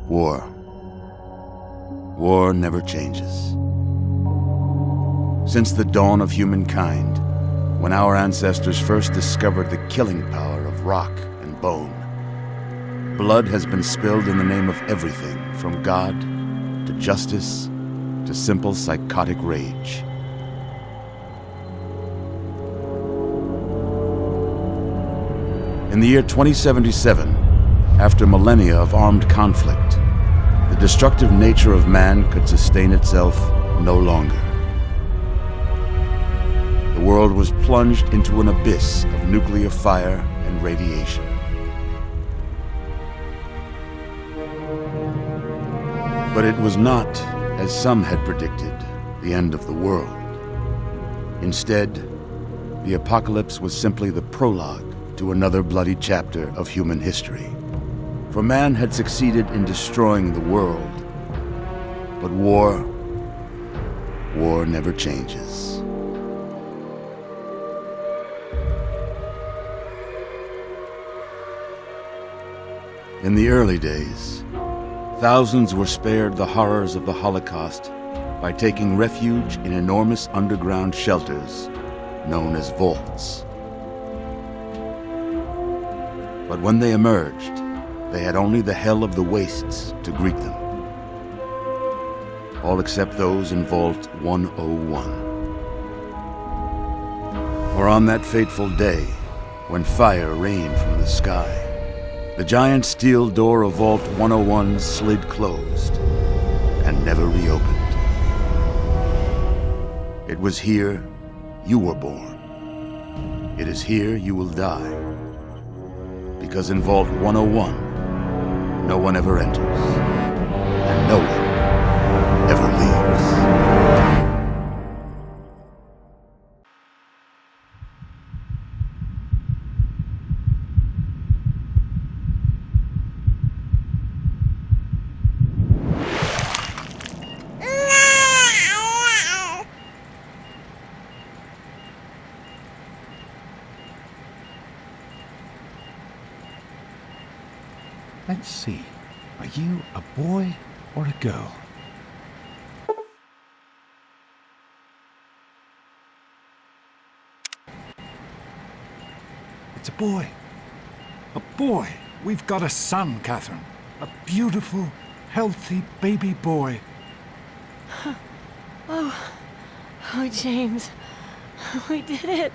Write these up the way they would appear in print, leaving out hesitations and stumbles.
War. War never changes. Since the dawn of humankind, when our ancestors first discovered the killing power of rock and bone, blood has been spilled in the name of everything from God to justice to simple psychotic rage. In the year 2077, after millennia of armed conflict, the destructive nature of man could sustain itself no longer. The world was plunged into an abyss of nuclear fire and radiation. But it was not, as some had predicted, the end of the world. Instead, the apocalypse was simply the prologue to another bloody chapter of human history. For man had succeeded in destroying the world, but war never changes. In the early days, thousands were spared the horrors of the Holocaust by taking refuge in enormous underground shelters known as vaults. But when they emerged, they had only the hell of the wastes to greet them. All except those in Vault 101. For on that fateful day, when fire rained from the sky, the giant steel door of Vault 101 slid closed and never reopened. It was here you were born. It is here you will die. Because in Vault 101, no one ever enters, and no one ever leaves. Let's see. Are you a boy or a girl? It's a boy. A boy! We've got a son, Catherine. A beautiful, healthy baby boy. Oh, James. We did it.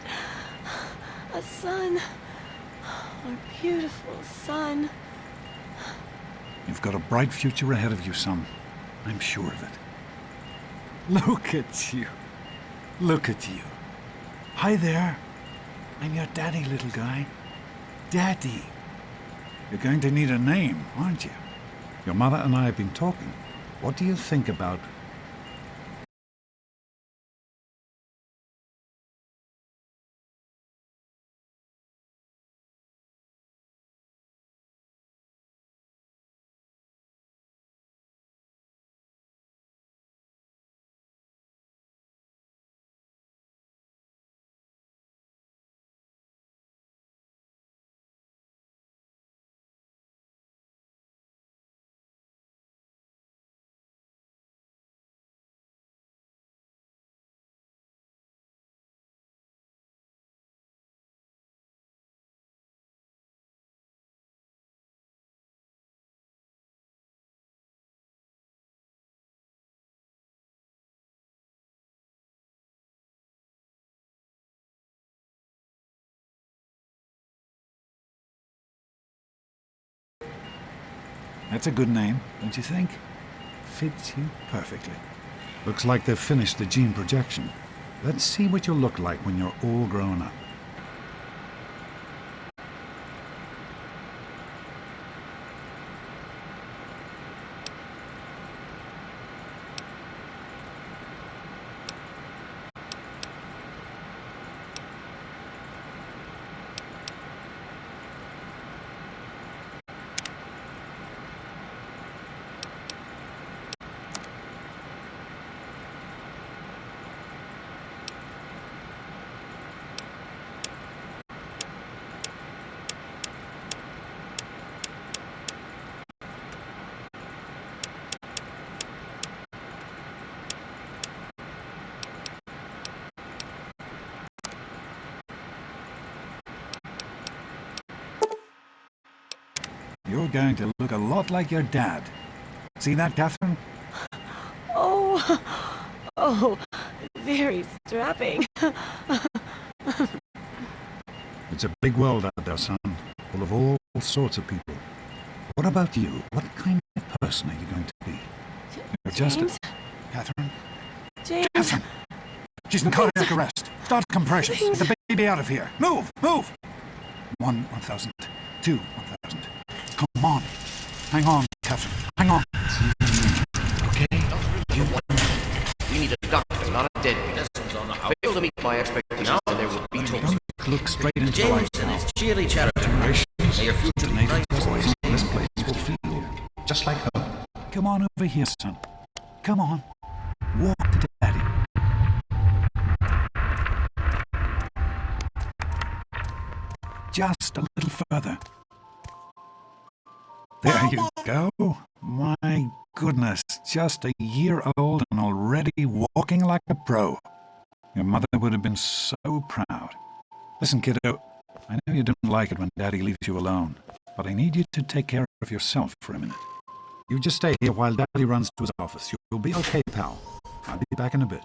A son. Our beautiful son. You've got a bright future ahead of you, son. I'm sure of it. Look at you. Look at you. Hi there. I'm your daddy, little guy. Daddy. You're going to need a name, aren't you? Your mother and I have been talking. What do you think about... That's a good name, don't you think? Fits you perfectly. Looks like they've finished the gene projection. Let's see what you'll look like when you're all grown up. going to look a lot like your dad. See that, Catherine? Oh, oh, very strapping. It's a big world out there, son, full of all sorts of people. What about you? What kind of person are you going to be? You're just James? Catherine? James? Catherine! She's in cardiac arrest. Start compressions. James. Get the baby out of here. Move! Move! 1,000. 2, 1,000. Come on. Hang on, Catherine. Hang on. Okay? We need a doctor, not a deadbeat. Fail to meet my expectations, and there will be toast. Don't look straight into the light Jameson now. is cheerily charitable. Generations May your future of be native bright. boys in this place will feel just like home. Come on over here, son. Come on. Walk to Daddy. Just a little further. There you go. My goodness, just a year old and already walking like a pro. Your mother would have been so proud. Listen, kiddo, I know you don't like it when Daddy leaves you alone, but I need you to take care of yourself for a minute. You just stay here while Daddy runs to his office. You'll be okay, pal. I'll be back in a bit.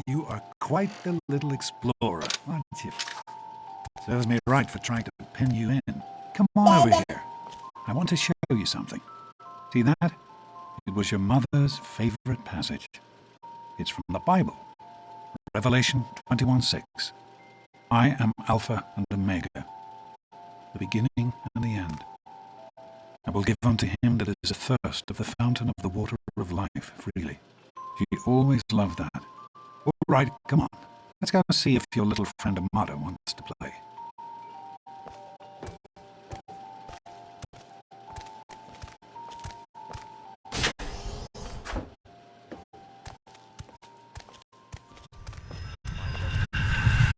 You are quite the little explorer, aren't you? Serves me right for trying to pin you in. Come on over here. I want to show you something. See that? It was your mother's favorite passage. It's from the Bible. Revelation 21:6. I am Alpha and Omega, the beginning and the end. I will give unto him that is athirst of the fountain of the water of life freely. She always loved that. All right, come on. Let's go see if your little friend Amata wants to play.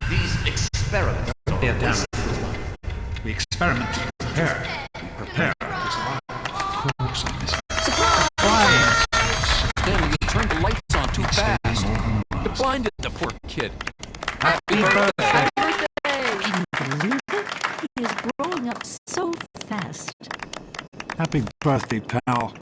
These experiments. Yeah, damn it. We experiment, we prepare to survive. Of course I miss Surprise! Danny, you turned the lights on too fast. You blinded the poor kid. Happy birthday! Can you believe it? He is growing up so fast. Happy birthday, pal.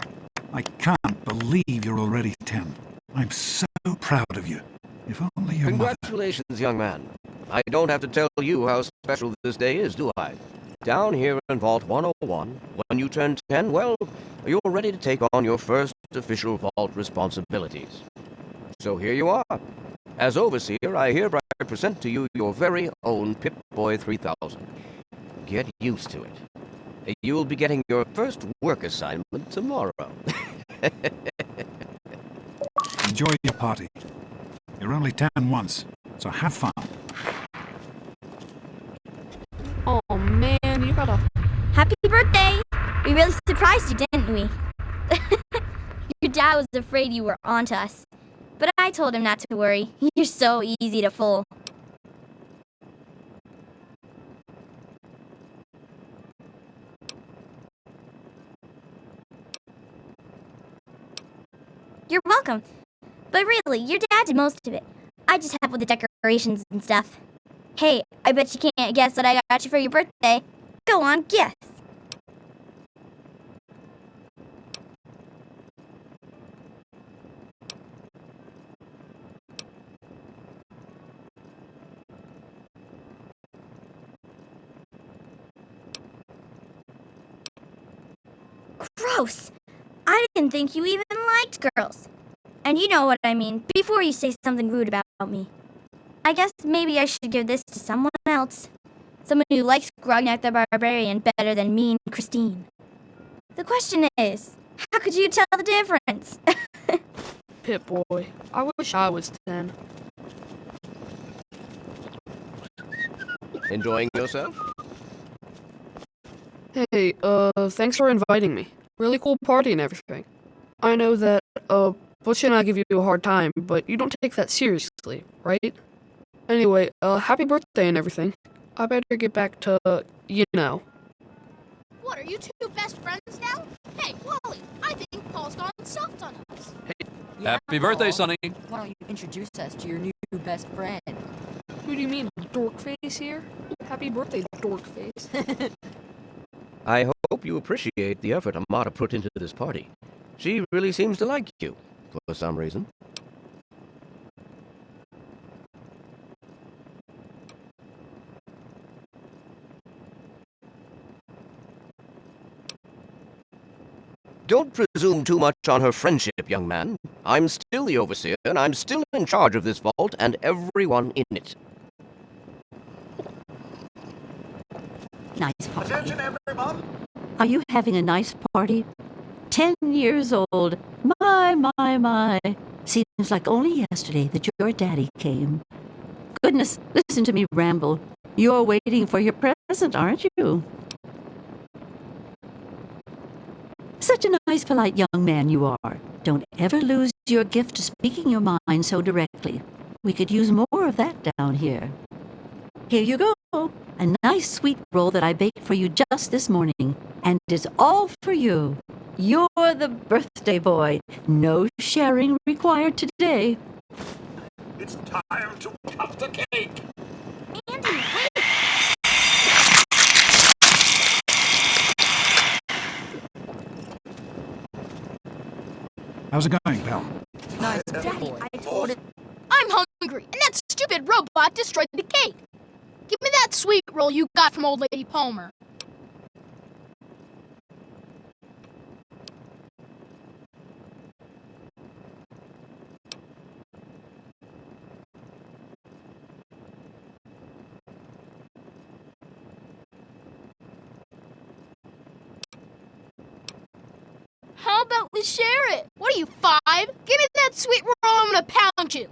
I can't believe you're already 10. I'm so proud of you. If only your mother... Congratulations, young man. I don't have to tell you how special this day is, do I? Down here in Vault 101, when you turn 10, well, you're ready to take on your first official Vault responsibilities. So here you are. As Overseer, I hereby present to you your very own Pip-Boy 3000. Get used to it. You'll be getting your first work assignment tomorrow. Enjoy your party. You're only 10 once, so have fun. Oh man, you gotta... Happy birthday! We really surprised you, didn't we? Your dad was afraid you were onto us. But I told him not to worry. You're so easy to fool. You're welcome. But really, your dad did most of it. I just helped with the decorations and stuff. Hey, I bet you can't guess what I got you for your birthday. Go on, guess. Gross! I didn't think you even liked girls. And you know what I mean, before you say something rude about me. I guess maybe I should give this to someone else. Someone who likes Grognak the Barbarian better than me and Christine. The question is, how could you tell the difference? Pip-Boy, I wish I was 10. Enjoying yourself? Hey, thanks for inviting me. Really cool party and everything. I know that, Butch and I give you a hard time, but you don't take that seriously, right? Anyway, happy birthday and everything. I better get back to, you know. What, are you two best friends now? Hey, Wally, I think Paul's gone soft on us. Happy birthday, Sonny. Why don't you introduce us to your new best friend? Who do you mean, Dorkface here? Happy birthday, Dorkface. I hope you appreciate the effort Amata put into this party. She really seems to like you, for some reason. Don't presume too much on her friendship, young man. I'm still the Overseer, and I'm still in charge of this vault and everyone in it. Nice party. Attention, everyone. Are you having a nice party? 10 years old. My. Seems like only yesterday that your daddy came. Goodness, listen to me ramble. You're waiting for your present, aren't you? Such a nice, polite young man you are. Don't ever lose your gift of speaking your mind so directly. We could use more of that down here. Here you go. A nice sweet roll that I baked for you just this morning. And it's all for you. You're the birthday boy. No sharing required today. It's time to cut the cake! Andy, wait! How's it going, pal? Nice, Daddy, I told it. I'm hungry, and that stupid robot destroyed the cake. Give me that sweet roll you got from Old Lady Palmer. How about we share it? What are you, 5? Give me that sweet roll, I'm gonna pound you.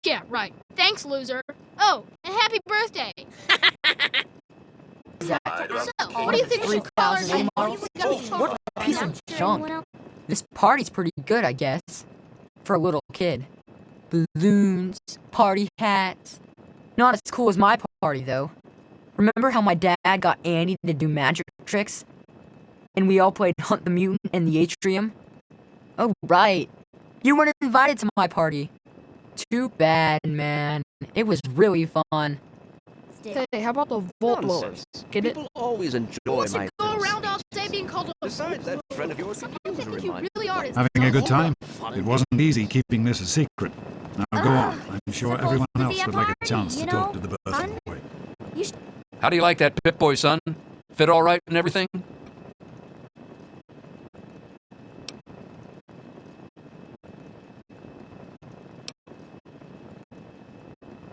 Yeah, right. Thanks, loser. Oh, and happy birthday. So, what do you think we should call our 3,000 What a piece of junk. This party's pretty good, I guess. For a little kid. Balloons, party hats. Not as cool as my party, though. Remember how my dad got Andy to do magic tricks? And we all played Hunt the Mutant in the atrium? Oh, right. You weren't invited to my party. Too bad, man. It was really fun. Hey, how about the vault blowers? Nonsense. Get it? People always enjoy What's my it go little around all secrets. day being called a Besides, that friend of yours could Sometimes use I a think you reminder. really are. Having a good time? Fun It and wasn't easy keeping this a secret. Now go on. I'm sure supposed everyone to be else a would like a party, chance to you talk know? to the birthday boy. How do you like that Pip-Boy, son? Fit all right and everything?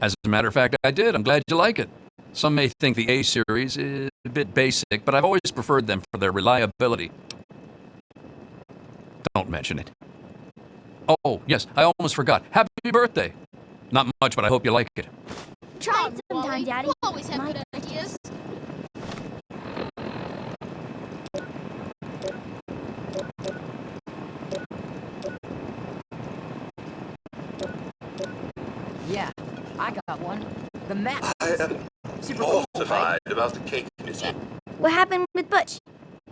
As a matter of fact, I did. I'm glad you like it. Some may think the A series is a bit basic, but I've always preferred them for their reliability. Don't mention it. Oh, yes, I almost forgot. Happy birthday. Not much, but I hope you like it. Try it sometime, Wally. Daddy. You always have My- good ideas. Yeah, I got one. The map. I am Super cool, mortified about the cake, Missy. What happened with Butch?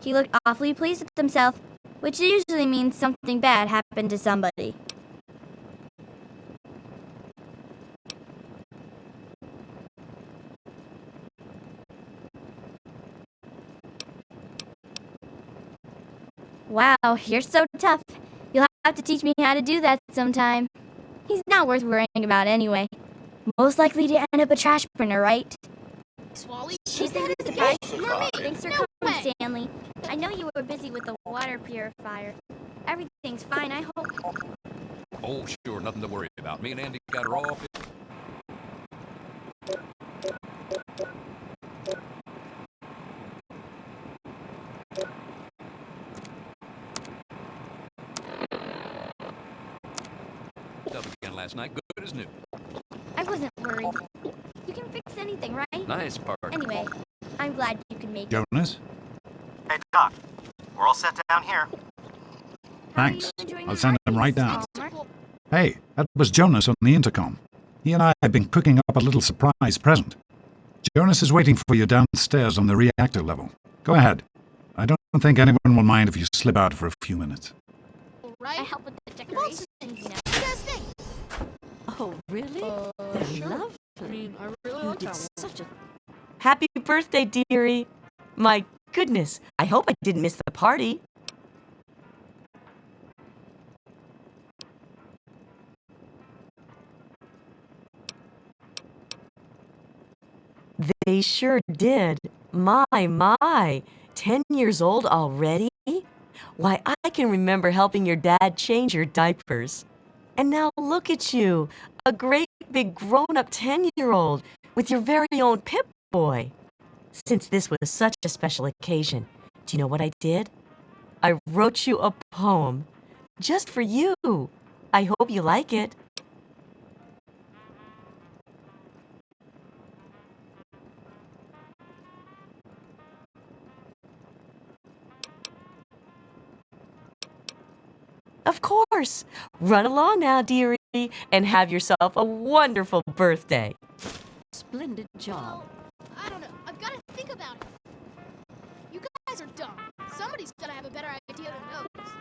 He looked awfully pleased with himself, which usually means something bad happened to somebody. Wow, you're so tough. You'll have to teach me how to do that sometime. He's not worth worrying about anyway. Most likely to end up a trash burner, right? Wally, She is said that it's a a guy? guy. You're me. Thanks for No coming, way. Stanley. I know you were busy with the water purifier. Everything's fine, I hope. Oh, sure, nothing to worry about. Me and Andy got her all fit. Up again last night, good as new. I wasn't worried. You can fix anything, right? Nice part. Anyway, I'm glad you could make it. Jonas? Hey, Doc. We're all set down here. How are you Thanks. enjoying I'll the send them party, right down. Palmer? Hey, that was Jonas on the intercom. He and I have been cooking up a little surprise present. Jonas is waiting for you downstairs on the reactor level. Go ahead. I don't think anyone will mind if you slip out for a few minutes. Right? I help with the What's decorations, you know. What do you guys think? Oh, really? They're Sure. lovely. I mean, I really You like did that one. such a Happy birthday, dearie. My goodness, I hope I didn't miss the party. They sure did. My. 10 years old already? Why, I can remember helping your dad change your diapers. And now look at you, a great big grown-up 10-year-old with your very own Pip-Boy. Since this was such a special occasion, do you know what I did? I wrote you a poem just for you. I hope you like it. Of course. Run along now, dearie, and have yourself a wonderful birthday. Splendid job. I don't know. I've got to think about it. You guys are dumb. Somebody's got to have a better idea than those.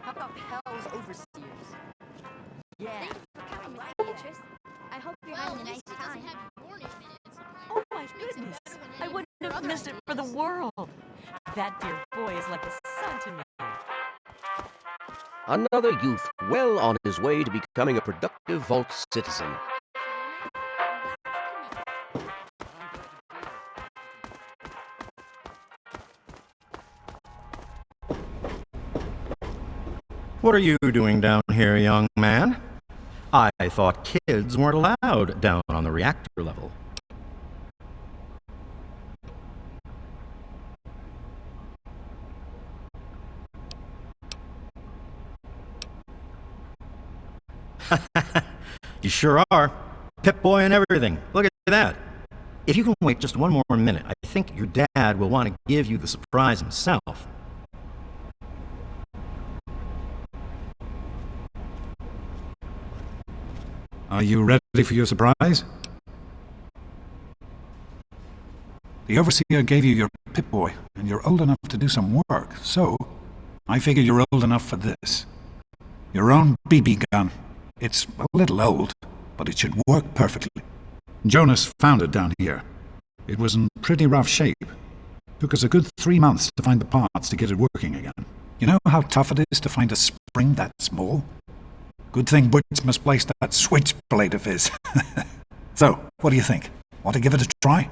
How about Hell's Overseers? Yeah. Thank you for coming by, Beatrice. I hope you're Well, having at a nice least it doesn't time. have your warning minutes. Oh my Which makes it goodness! better than I any wouldn't of your have other missed it for the ideas. world. That dear boy is like a son to me. Another youth well on his way to becoming a productive vault citizen. What are you doing down here, young man? I thought kids weren't allowed down on the reactor level. You sure are. Pip-Boy and everything. Look at that. If you can wait just one more minute, I think your dad will want to give you the surprise himself. Are you ready for your surprise? The Overseer gave you your Pip-Boy, and you're old enough to do some work, so I figure you're old enough for this. Your own BB gun. It's a little old, but it should work perfectly. Jonas found it down here. It was in pretty rough shape. Took us a good 3 months to find the parts to get it working again. You know how tough it is to find a spring that small? Good thing Butch misplaced that switchblade of his. So, what do you think? Want to give it a try?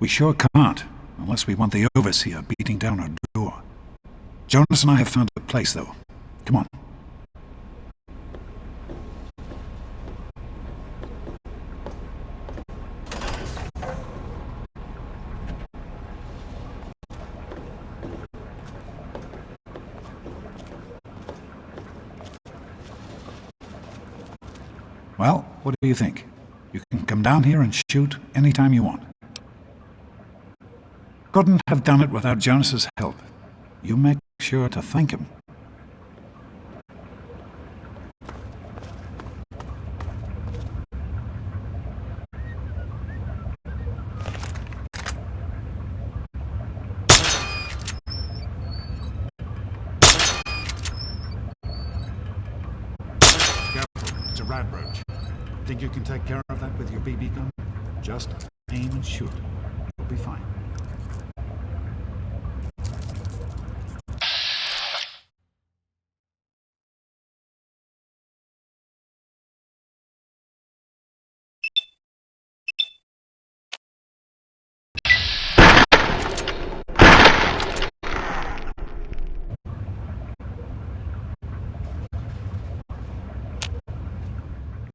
We sure can't, unless we want the Overseer beating down our door. Jonas and I have found a place, though. Come on. Well, what do you think? You can come down here and shoot anytime you want. Couldn't have done it without Jonas's help. You make sure to thank him. Careful, it's a radroach. Think you can take care of that with your BB gun? Just aim and shoot. You'll be fine.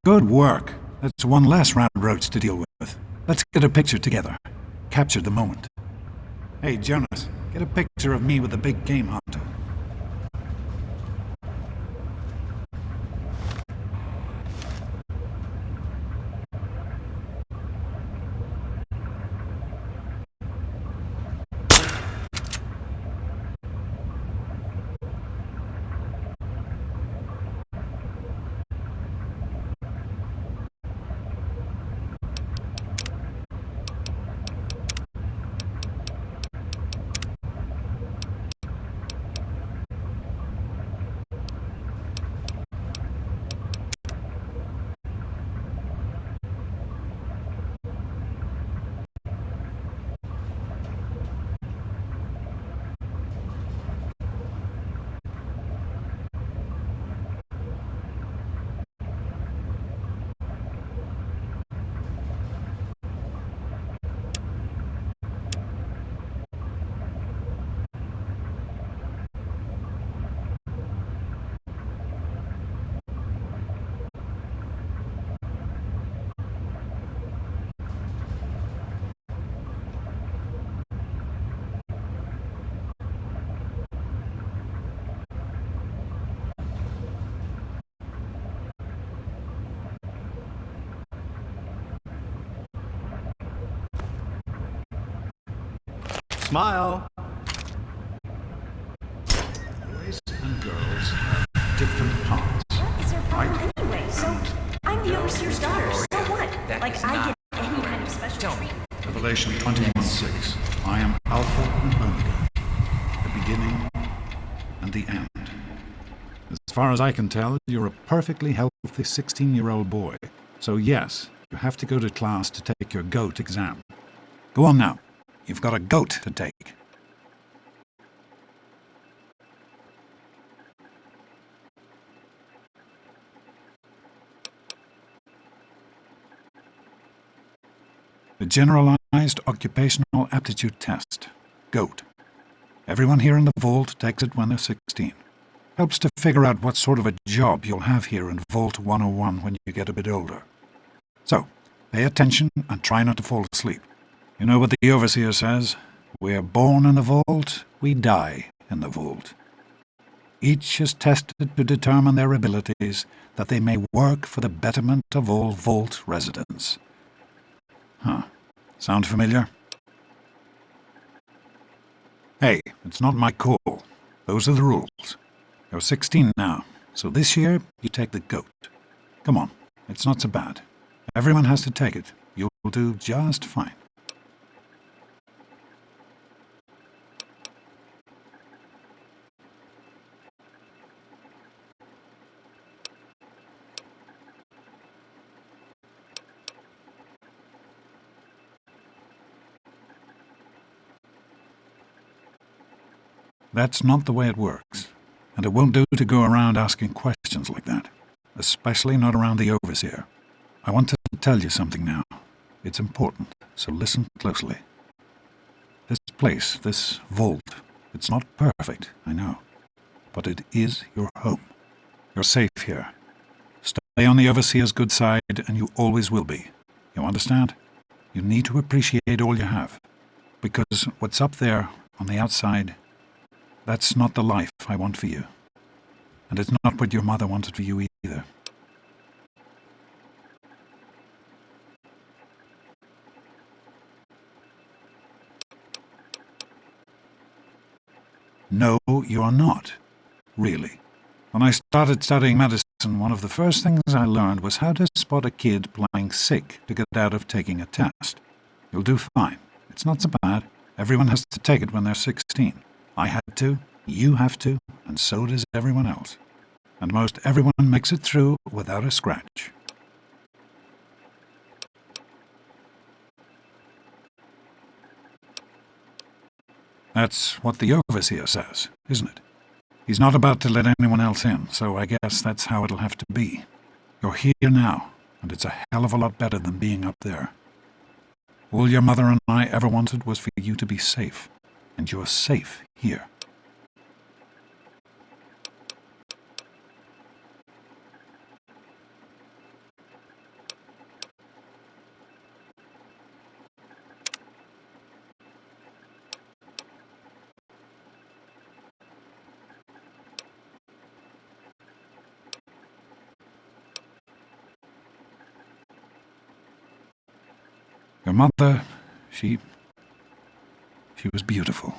Good work. That's one less radroach to deal with. Let's get a picture together. Capture the moment. Hey, Jonas, get a picture of me with the big game hunter. Smile. Boys and girls have different That Like is I not get any kind of special treatment. Revelation 21:6. I am Alpha and Omega, the beginning and the end. As far as I can tell, you're a perfectly healthy 16-year-old boy. So yes, you have to go to class to take your GOAT exam. Go on now. You've got a GOAT to take. The Generalized Occupational Aptitude Test, GOAT. Everyone here in the Vault takes it when they're 16. Helps to figure out what sort of a job you'll have here in Vault 101 when you get a bit older. So, pay attention and try not to fall asleep. You know what the Overseer says? We're born in the Vault, we die in the Vault. Each is tested to determine their abilities, that they may work for the betterment of all Vault residents. Huh. Sound familiar? Hey, it's not my call. Those are the rules. You're 16 now, so this year you take the GOAT. Come on, it's not so bad. Everyone has to take it. You'll do just fine. That's not the way it works. And it won't do to go around asking questions like that, especially not around the Overseer. I want to tell you something now. It's important, so listen closely. This place, this vault, it's not perfect, I know, but it is your home. You're safe here. Stay on the Overseer's good side, and you always will be. You understand? You need to appreciate all you have, because what's up there on the outside, that's not the life I want for you. And it's not what your mother wanted for you either. No, you're not. Really. When I started studying medicine, one of the first things I learned was how to spot a kid playing sick to get out of taking a test. You'll do fine. It's not so bad. Everyone has to take it when they're 16. I had to, you have to, and so does everyone else. And most everyone makes it through without a scratch. That's what the Overseer says, isn't it? He's not about to let anyone else in, so I guess that's how it'll have to be. You're here now, and it's a hell of a lot better than being up there. All your mother and I ever wanted was for you to be safe, and you're safe here. Your mother, she was beautiful,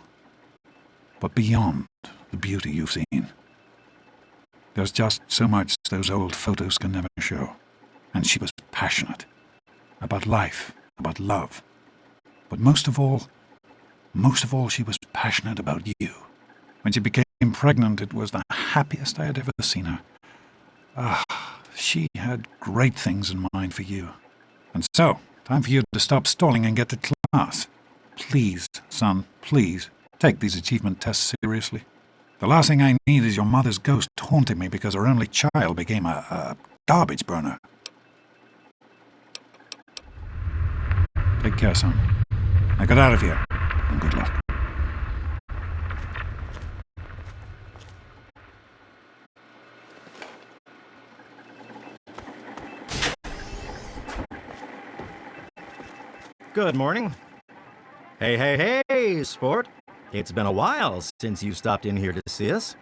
but beyond the beauty you've seen. There's just so much those old photos can never show. And she was passionate about life, about love. But most of all, she was passionate about you. When she became pregnant, it was the happiest I had ever seen her. She had great things in mind for you. And so, time for you to stop stalling and get to class. Please, son, please, take these achievement tests seriously. The last thing I need is your mother's ghost haunting me because her only child became a garbage burner. Take care, son. Now get out of here, and good luck. Good morning. Hey, sport. It's been a while since you stopped in here to see us.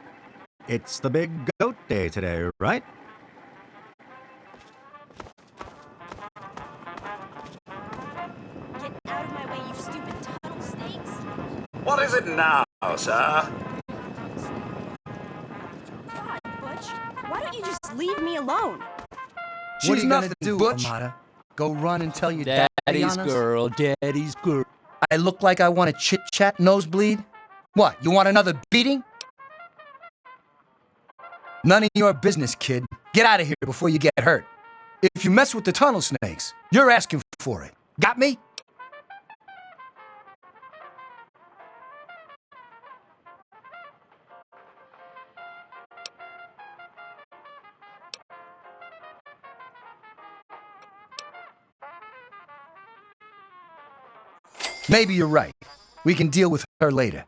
It's the big goat day today, right? Get out of my way, you stupid tunnel snakes! What is it now, sir? God, Butch, why don't you just leave me alone? What are you gonna do, Amata? Go run and tell your daddy Daddy's on us? girl, daddy's girl. I look like I want a chit-chat nosebleed? What, you want another beating? None of your business, kid. Get out of here before you get hurt. If you mess with the tunnel snakes, you're asking for it. Got me? Maybe you're right. We can deal with her later.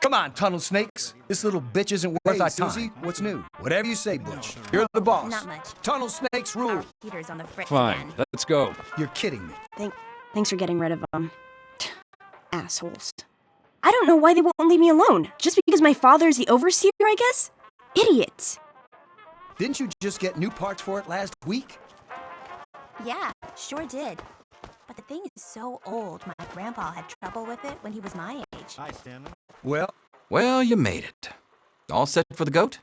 Come on, tunnel snakes. This little bitch isn't worth our time. Susie, what's new? Whatever you say, Butch. You're the boss. Not much. Tunnel snakes rule. Peter's on the fritz Fine, again. let's go. You're kidding me. Thanks for getting rid of them. Assholes. I don't know why they won't leave me alone. Just because my father's the overseer, I guess? Idiots. Didn't you just get new parts for it last week? Yeah, sure did. But the thing is so old, my grandpa had trouble with it when he was my age. Hi, Stanley. Well, you made it. All set for the goat?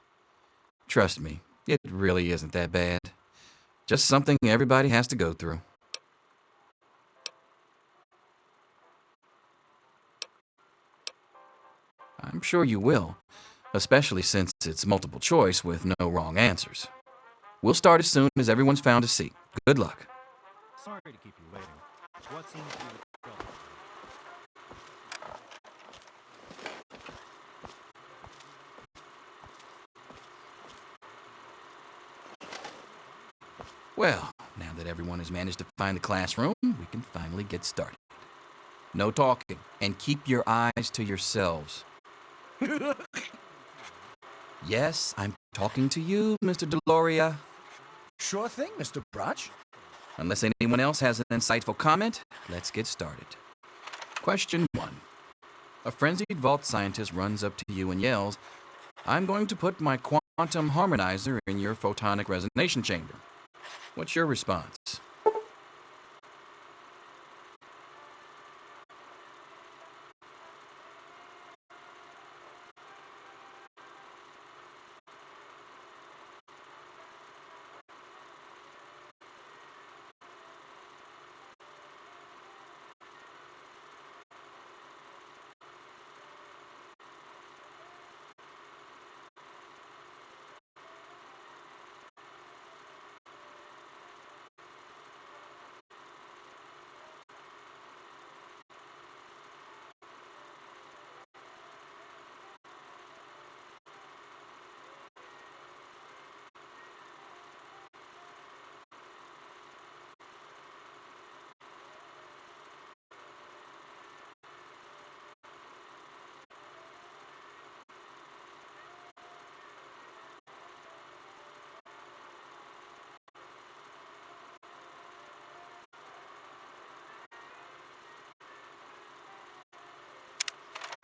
Trust me, it really isn't that bad. Just something everybody has to go through. I'm sure you will, especially since it's multiple choice with no wrong answers. We'll start as soon as everyone's found a seat. Good luck. Sorry to keep you waiting. What seems to be the trouble? Well, now that everyone has managed to find the classroom, we can finally get started. No talking, and keep your eyes to yourselves. Yes, I'm talking to you, Mr. Deloria. Sure thing, Mr. Brotch. Unless anyone else has an insightful comment, let's get started. Question 1. A frenzied vault scientist runs up to you and yells, "I'm going to put my quantum harmonizer in your photonic resonation chamber." What's your response?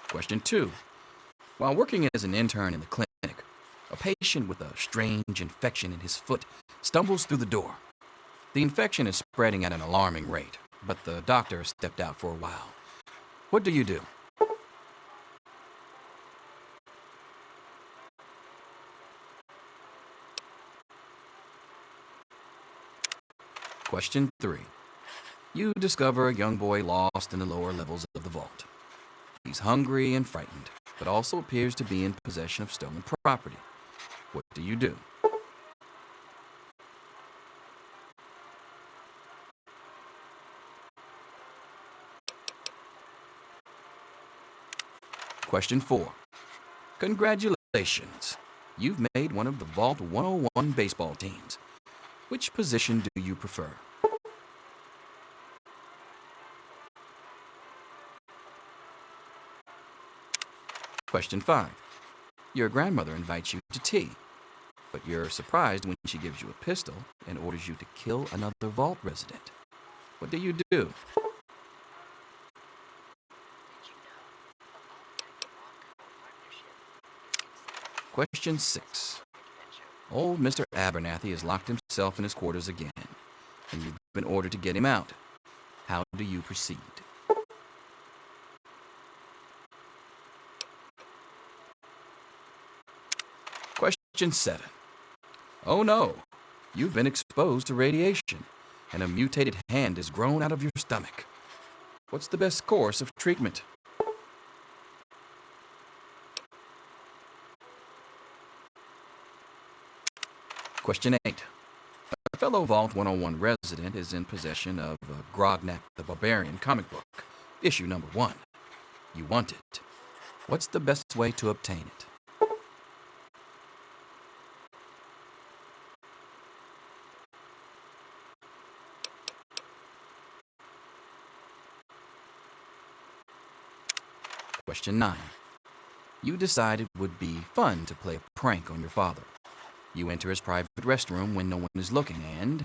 Question 2. While working as an intern in the clinic, a patient with a strange infection in his foot stumbles through the door. The infection is spreading at an alarming rate, but the doctor has stepped out for a while. What do you do? Question 3. You discover a young boy lost in the lower levels of the vault. He's hungry and frightened, but also appears to be in possession of stolen property. What do you do? Question 4. Congratulations. You've made one of the Vault 101 baseball teams. Which position do you prefer? Question 5. Your grandmother invites you to tea, but you're surprised when she gives you a pistol and orders you to kill another vault resident. What do you do? Question 6. Old Mr. Abernathy has locked himself in his quarters again, and you've been ordered to get him out. How do you proceed? Question 7. Oh no, you've been exposed to radiation. and a mutated hand has grown out of your stomach. What's the best course of treatment? Question 8. A fellow Vault 101 resident is in possession of Grognak the Barbarian comic book, issue number 1. You want it. What's the best way to obtain it? Question 9. You decide it would be fun to play a prank on your father. You enter his private restroom when no one is looking and...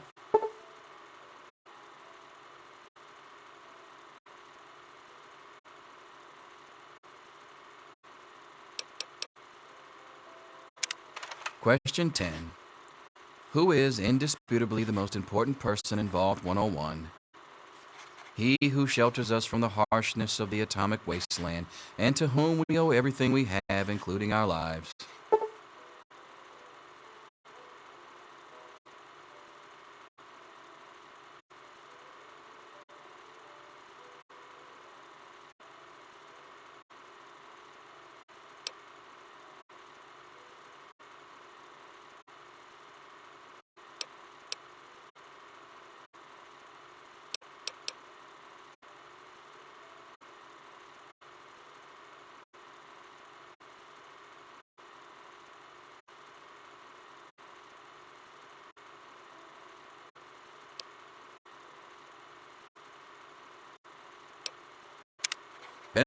Question 10. Who is indisputably the most important person in Vault 101? He who shelters us from the harshness of the atomic wasteland, and to whom we owe everything we have, including our lives.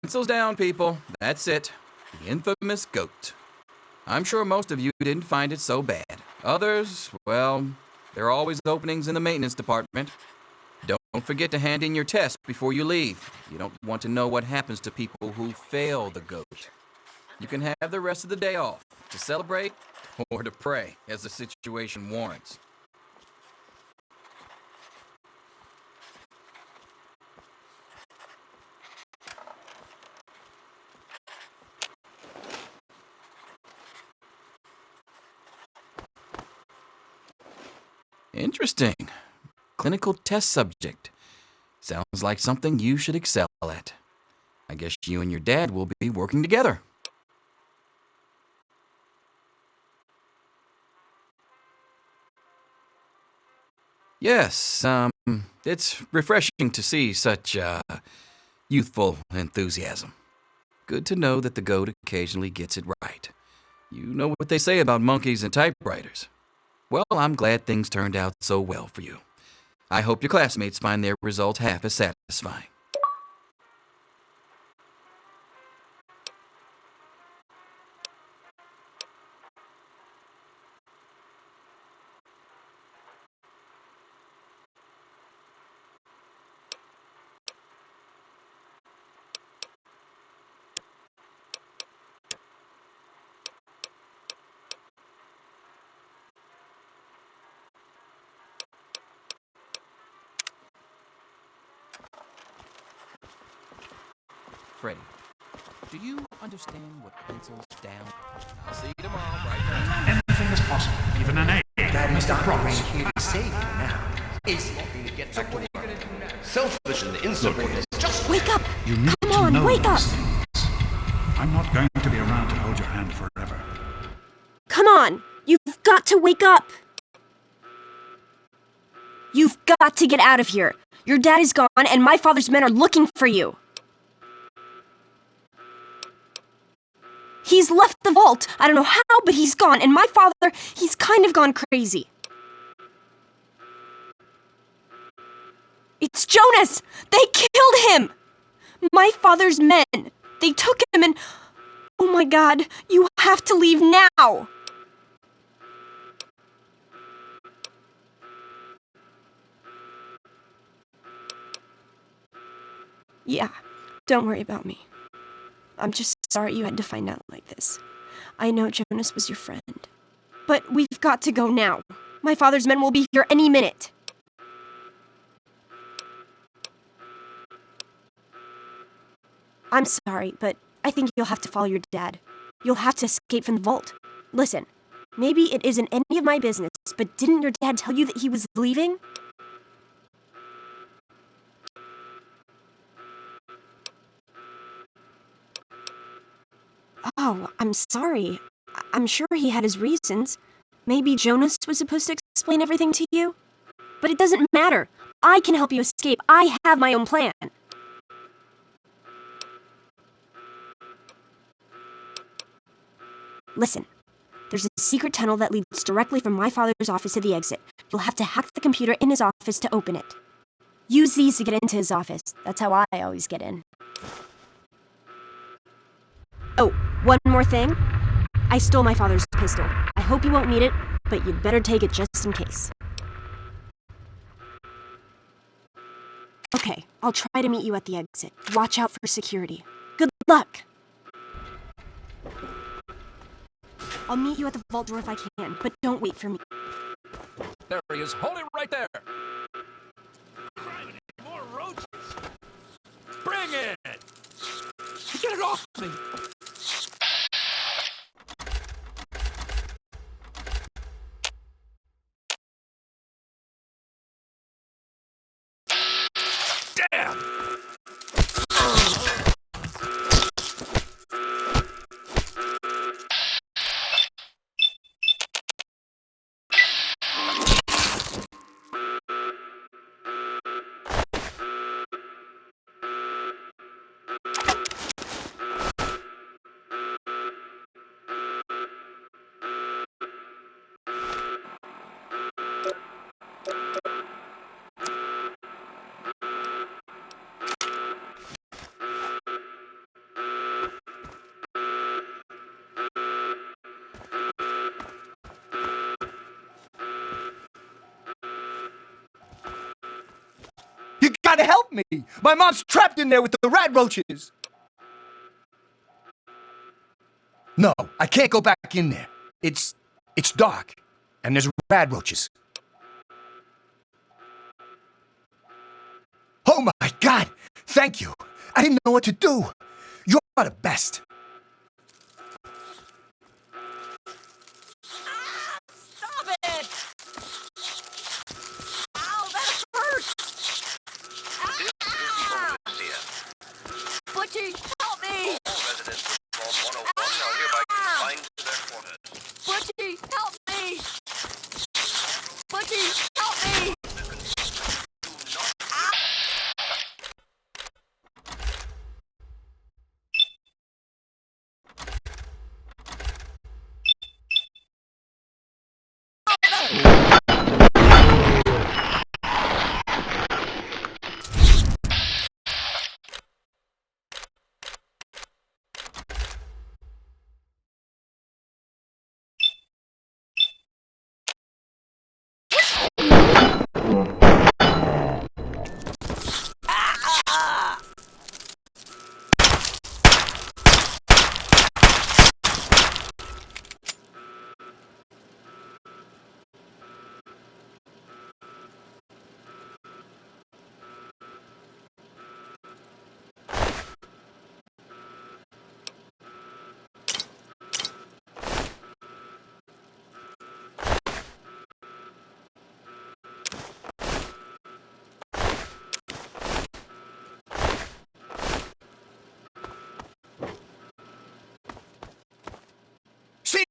Pencils down, people. That's it. The infamous goat. I'm sure most of you didn't find it so bad. Others, well, there are always openings in the maintenance department. Don't forget to hand in your test before you leave. You don't want to know what happens to people who fail the goat. You can have the rest of the day off to celebrate or to pray as the situation warrants. Interesting. Clinical test subject. Sounds like something you should excel at. I guess you and your dad will be working together. Yes, it's refreshing to see such, youthful enthusiasm. Good to know that the goat occasionally gets it right. You know what they say about monkeys and typewriters. Well, I'm glad things turned out so well for you. I hope your classmates find their results half as satisfying. Freddy, do you understand what pencils down? I'll see you tomorrow, right now. Anything is possible, even an egg. Daddy's Mr. not Cross. here to save you now. Is he to get back to work? Selfish and insubordinate. Just Wake up! You need Come to on, know wake up! these things. I'm not going to be around to hold your hand forever. Come on! You've got to wake up! You've got to get out of here! Your dad is gone, and my father's men are looking for you! He's left the vault! I don't know how, but he's gone, and my father, he's kind of gone crazy. It's Jonas! They killed him! My father's men! They took him and... Oh my god, you have to leave now! Yeah, don't worry about me. I'm just sorry you had to find out like this. I know Jonas was your friend. But we've got to go now. My father's men will be here any minute. I'm sorry, but I think you'll have to follow your dad. You'll have to escape from the vault. Listen, maybe it isn't any of my business, but didn't your dad tell you that he was leaving? Oh, I'm sorry. I'm sure he had his reasons. Maybe Jonas was supposed to explain everything to you? But it doesn't matter. I can help you escape. I have my own plan. Listen, there's a secret tunnel that leads directly from my father's office to the exit. You'll have to hack the computer in his office to open it. Use these to get into his office. That's how I always get in. Oh, one more thing. I stole my father's pistol. I hope you won't need it, but you'd better take it just in case. Okay, I'll try to meet you at the exit. Watch out for security. Good luck! I'll meet you at the vault door if I can, but don't wait for me. There he is. Hold it right there. More roaches! Bring it! Get it off me! Damn! You gotta help me! My mom's trapped in there with the rat roaches! No, I can't go back in there. It's dark, and there's rat roaches. Oh my God! Thank you! I didn't know what to do. You're the best. Stop it! Ow, that hurts! Butchie, help me! All residents of Vault 101 are hereby confined to their quarters. Butchie, help me! Butchie, help me!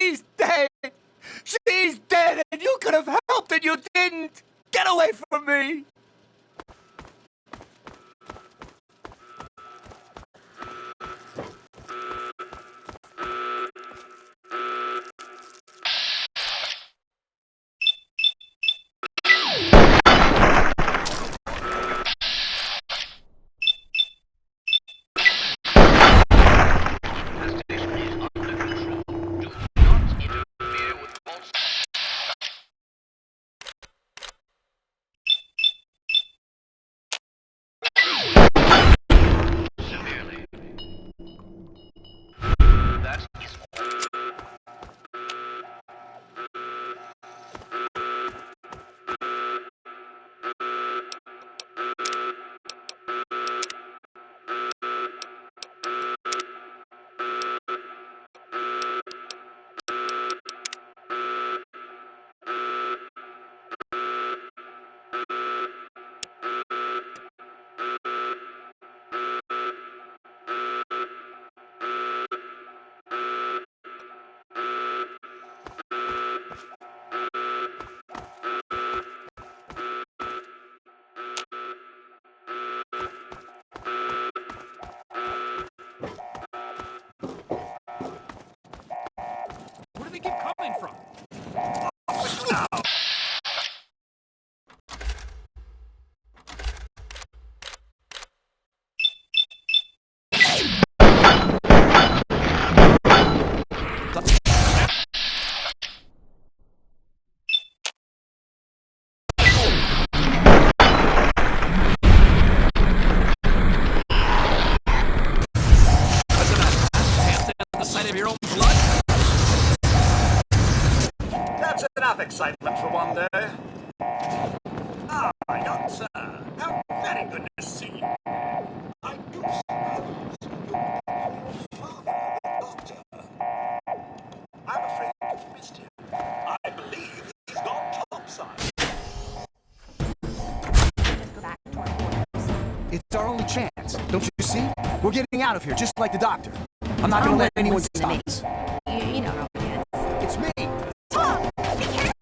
She's dead! She's dead, and you could have helped, and you didn't! Get away from me! enough excitement for one day. Ah, young sir. How very good to see you. I do suppose you father, the doctor. I'm afraid you've missed him. I believe he's gone topside. It's our only chance. Don't you see? We're getting out of here, just like the doctor. I'm not gonna let anyone stop us. You know romance. It's me. Tom, be careful!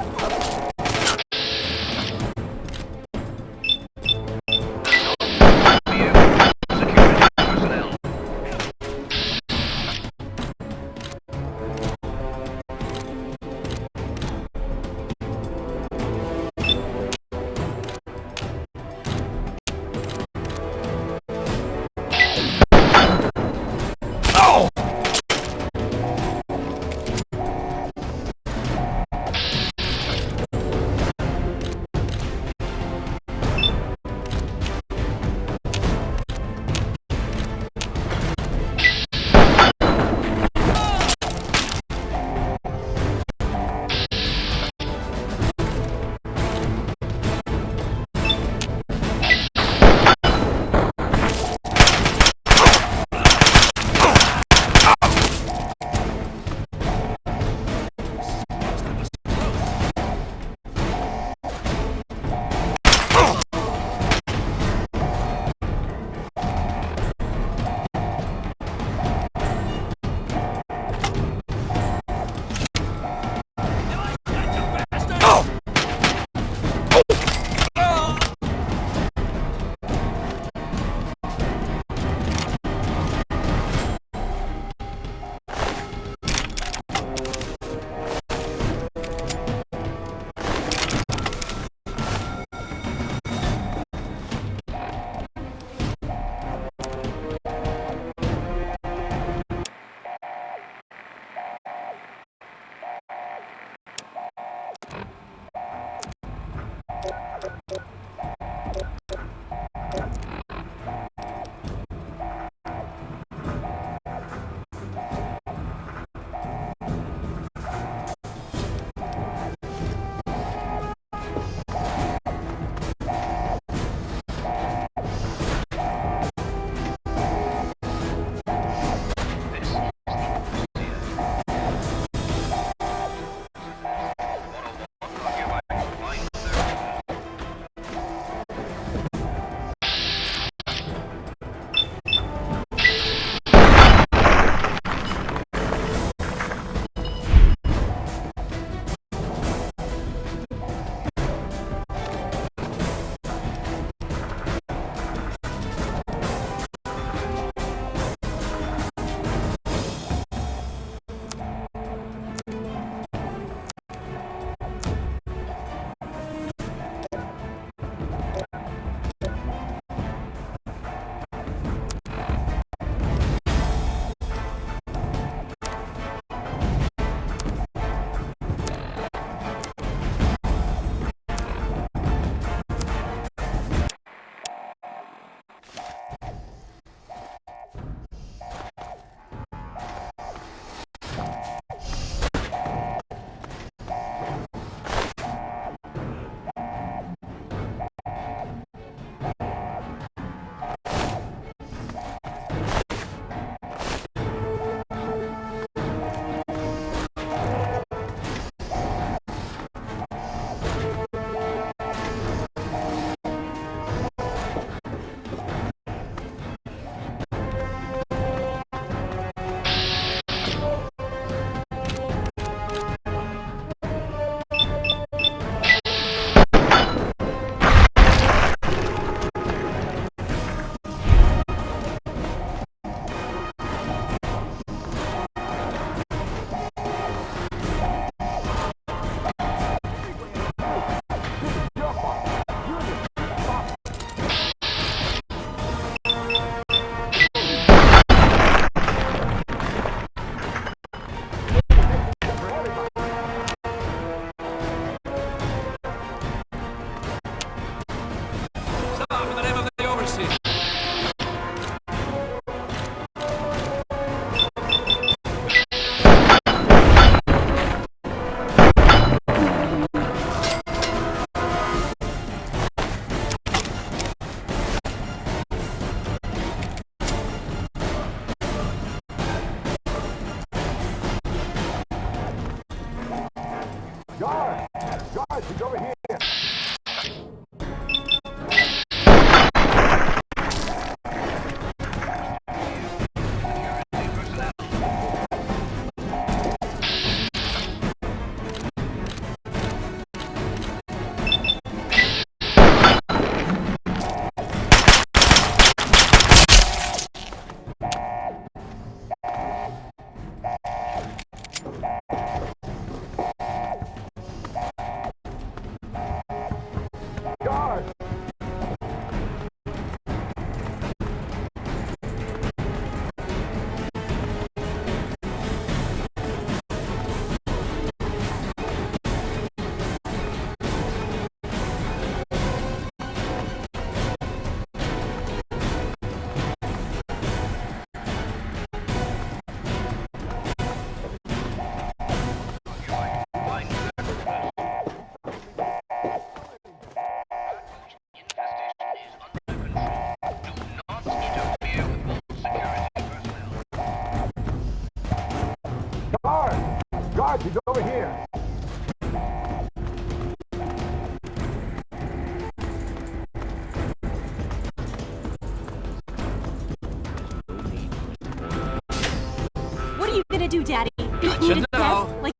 gonna do, Daddy? Beat me Gotcha to now. death? Like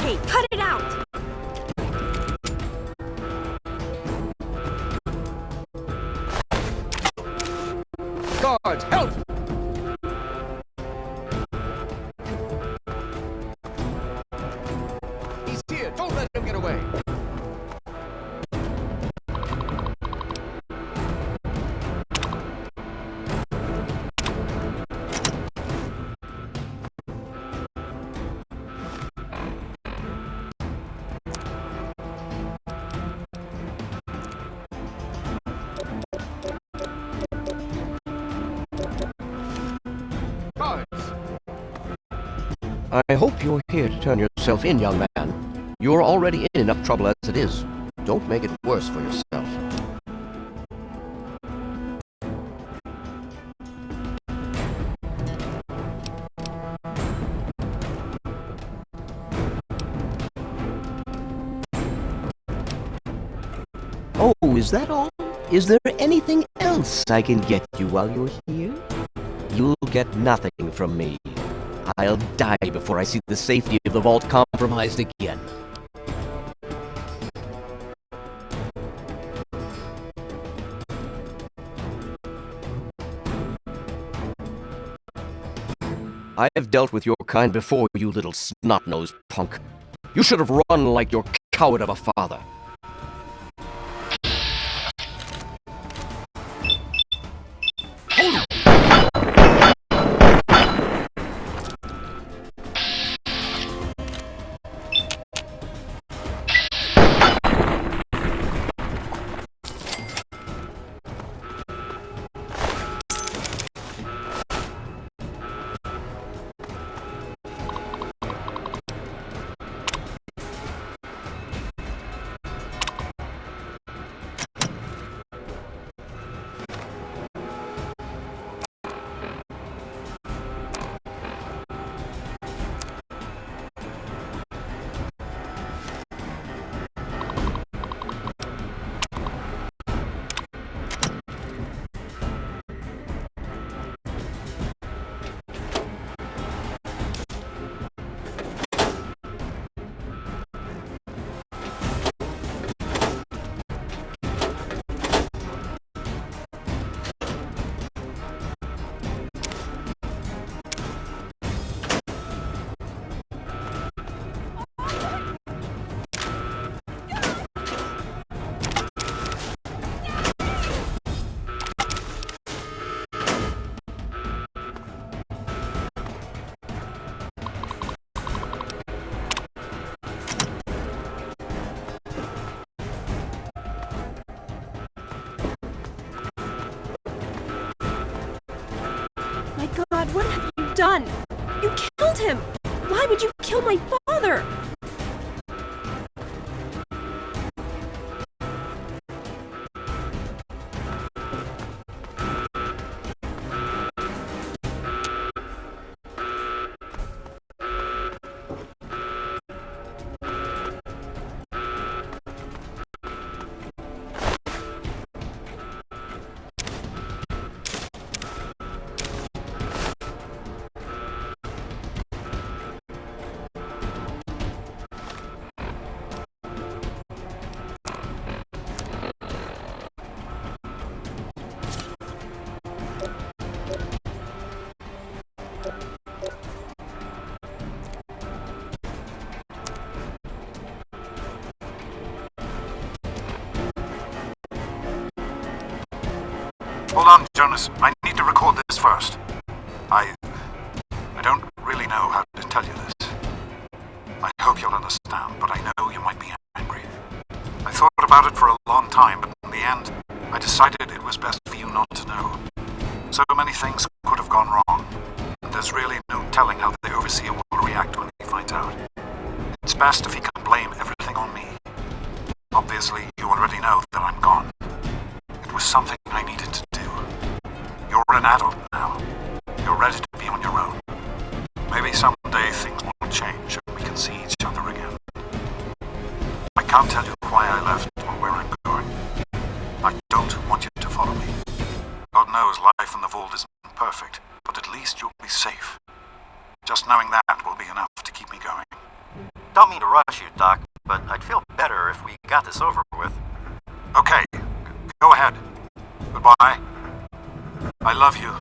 Hey, cut it out! Guards, help! He's here. Don't let him get away. Guards! I hope you're here to turn yourself in, young man. You're already in enough trouble as it is. Don't make it worse for yourself. Oh, is that all? Is there anything else I can get you while you're here? You'll get nothing from me. I'll die before I see the safety of the vault compromised again. I have dealt with your kind before, you little snot-nosed punk. You should have run like your coward of a father. My God, what have you done? You killed him! Why would you kill my father? Hold on, Jonas. I need to record this first. I don't really know how to tell you this. I hope you'll understand, but I know you might be angry. I thought about it for a long time, but in the end, I decided it was best for you not to know. So many things could have gone wrong, and there's really no telling how the Overseer will react when he finds out. It's best if he can blame everything on me. Obviously, you already know that I'm gone. It was something I needed to do. You're an adult now. You're ready to be on your own. Maybe someday things will change and we can see each other again. I can't knows life in the vault isn't perfect, but at least you'll be safe. Just knowing that will be enough to keep me going. Don't mean to rush you, Doc, but I'd feel better if we got this over with. Okay, go ahead. Goodbye. I love you.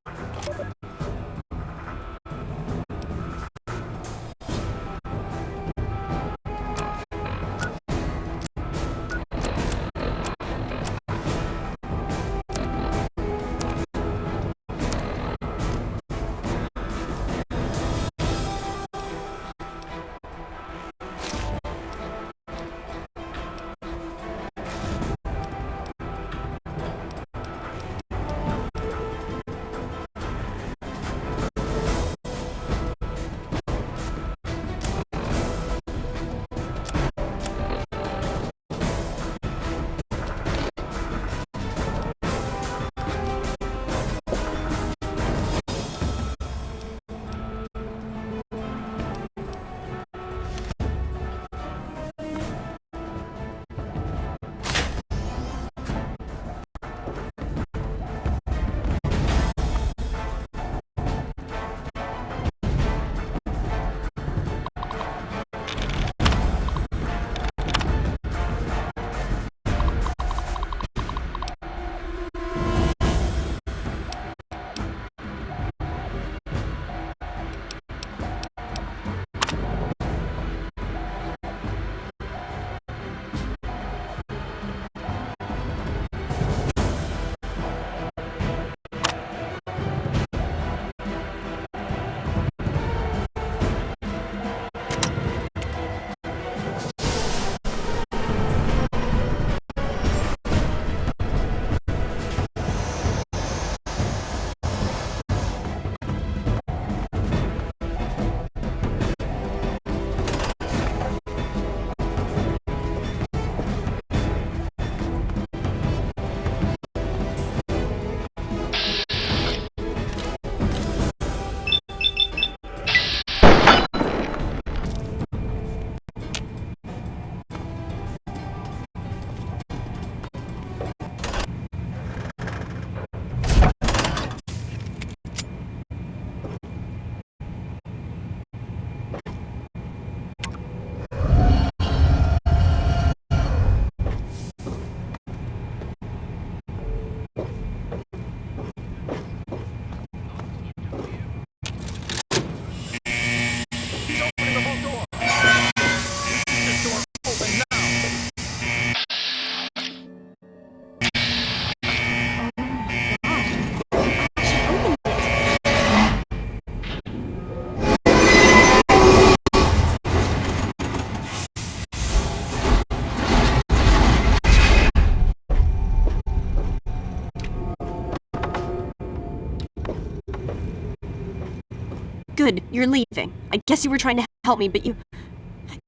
Good, you're leaving. I guess you were trying to help me, but you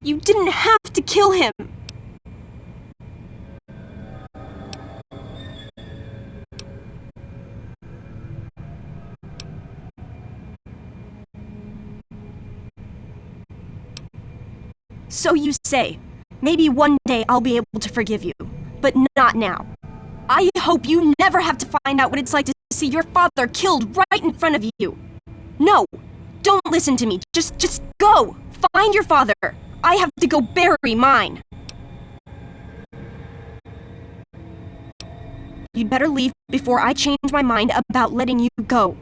didn't have to kill him! So you say. Maybe one day I'll be able to forgive you, but not now. I hope you never have to find out what it's like to see your father killed right in front of you. No! Don't listen to me. Just go. Find your father. I have to go bury mine. You'd better leave before I change my mind about letting you go.